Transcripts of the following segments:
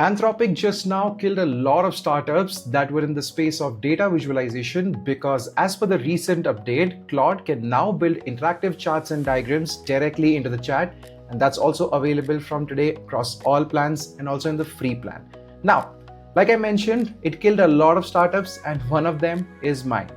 Anthropic just now killed a lot of startups that were in the space of data visualization because, as per the recent update, Claude can now build interactive charts and diagrams directly into the chat, and that's also available from today across all plans and also in the free plan. Now, like I mentioned, it killed a lot of startups, and one of them is mine.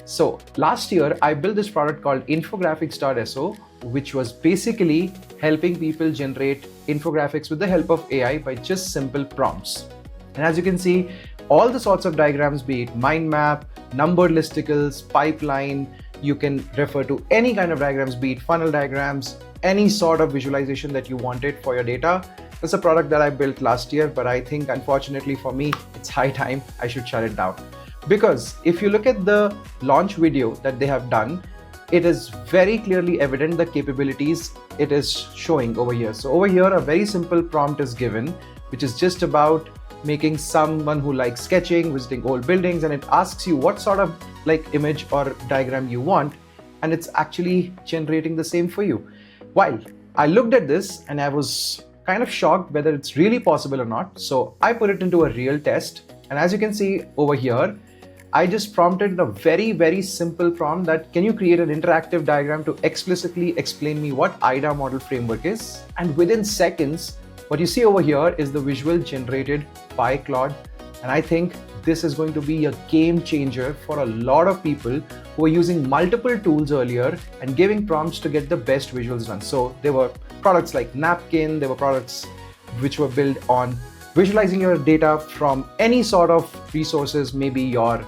So last year, I built this product called Infographics.so, which was basically helping people generate infographics with the help of AI by just simple prompts. And as you can see, all the sorts of diagrams, be it mind map, numbered listicles, pipeline, you can refer to any kind of diagrams, be it funnel diagrams, any sort of visualization that you wanted for your data. That's a product that I built last year, but I think unfortunately for me, it's high time I should shut it down. Because if you look at the launch video that they have done, it is very clearly evident the capabilities it is showing over here. So over here, a very simple prompt is given, which is just about making someone who likes sketching, visiting old buildings, and it asks you what sort of image or diagram you want, and it's actually generating the same for you. While I looked at this and I was kind of shocked whether it's really possible or not. So I put it into a real test. And as you can see over here, I just prompted a very simple prompt that can you create an interactive diagram to explicitly explain me what AIDA model framework is. And within seconds, what you see over here is the visual generated by Claude. And I think this is going to be a game changer for a lot of people who were using multiple tools earlier and giving prompts to get the best visuals done. So there were products like Napkin, there were products which were built on visualizing your data from any sort of resources, maybe your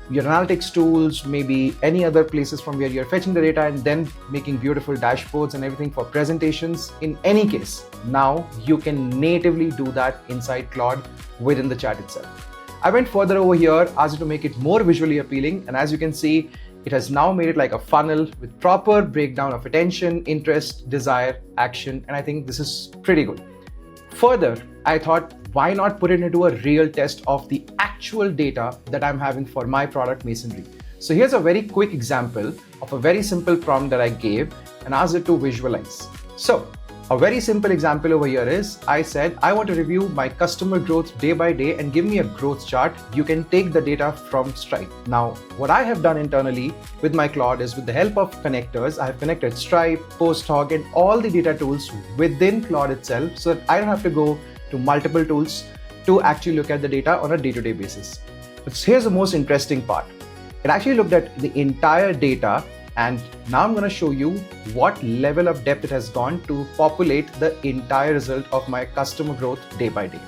analytics tools, maybe any other places from where you're fetching the data and then making beautiful dashboards and everything for presentations. In any case, now you can natively do that inside Claude within the chat itself. I went further over here, asked it to make it more visually appealing, and as you can see, it has now made it like a funnel with proper breakdown of attention, interest, desire, action, and I think this is pretty good. Further, I thought, why not put it into a real test of the actual data that I'm having for my product Masonry. So here's a very quick example of a very simple prompt that I gave and asked it to visualize. So a very simple example over here is, I said, I want to review my customer growth day by day and give me a growth chart. You can take the data from Stripe. Now, what I have done internally with my Claude is with the help of connectors, I have connected Stripe, PostHog, and all the data tools within Claude itself so that I don't have to go to multiple tools to actually look at the data on a day-to-day basis. But here's the most interesting part. It actually looked at the entire data, and now I'm going to show you what level of depth it has gone to populate the entire result of my customer growth day by day.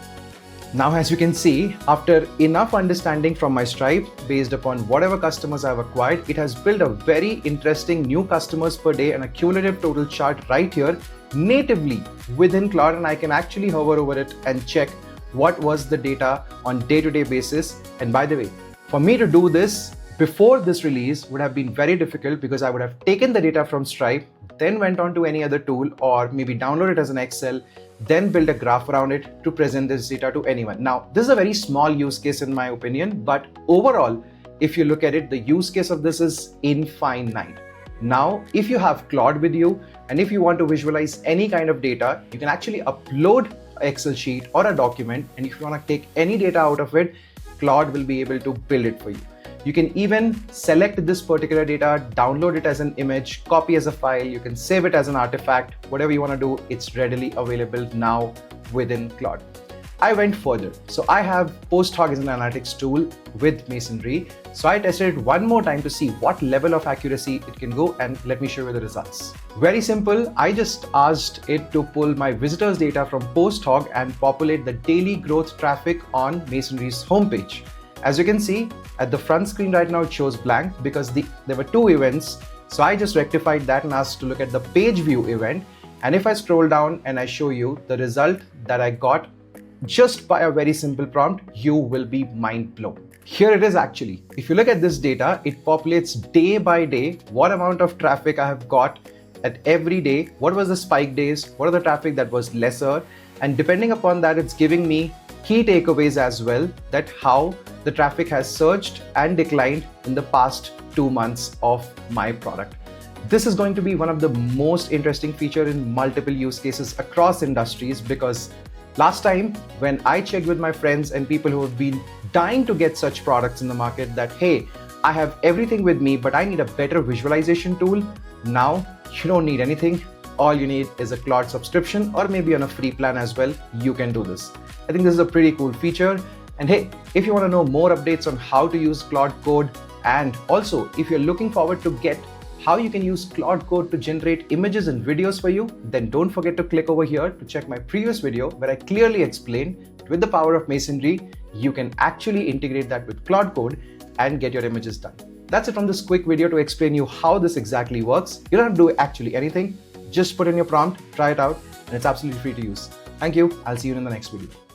Now, as you can see, after enough understanding from my Stripe based upon whatever customers I've acquired, it has built a very interesting new customers per day and a cumulative total chart right here natively within Claude, and I can actually hover over it and check what was the data on day-to-day basis. And by the way, for me to do this before this release would have been very difficult because I would have taken the data from Stripe, then went on to any other tool or maybe download it as an Excel, then build a graph around it to present this data to anyone. Now, this is a very small use case in my opinion, but overall, if you look at it, the use case of this is infinite. Now, if you have Claude with you and if you want to visualize any kind of data, you can actually upload an Excel sheet or a document, and if you want to take any data out of it, Claude will be able to build it for you. You can even select this particular data, download it as an image, copy as a file, you can save it as an artifact, whatever you want to do, it's readily available now within Claude. I went further. So I have PostHog as an analytics tool with Masonry. So I tested it one more time to see what level of accuracy it can go, and let me show you the results. Very simple. I just asked it to pull my visitors data from PostHog and populate the daily growth traffic on Masonry's homepage. As you can see, at the front screen right now, it shows blank because there were two events. So I just rectified that and asked to look at the page view event. And if I scroll down and I show you the result that I got just by a very simple prompt, you will be mind blown. Here it is actually. If you look at this data, it populates day by day what amount of traffic I have got at every day, what was the spike days, what are the traffic that was lesser, and depending upon that, it's giving me key takeaways as well, that how the traffic has surged and declined in the past 2 months of my product. This is going to be one of the most interesting features in multiple use cases across industries, because Last time, when I checked with my friends and people who have been dying to get such products in the market that, hey, I have everything with me, but I need a better visualization tool. Now, you don't need anything. All you need is a Claude subscription, or maybe on a free plan as well. You can do this. I think this is a pretty cool feature. And hey, if you want to know more updates on how to use Claude Code, and also if you're looking forward to get how you can use Claude Code to generate images and videos for you, then don't forget to click over here to check my previous video where I clearly explained with the power of masonry, you can actually integrate that with Claude Code and get your images done. That's it from this quick video to explain you how this exactly works. You don't have to do actually anything. Just put in your prompt, try it out, and it's absolutely free to use. Thank you. I'll see you in the next video.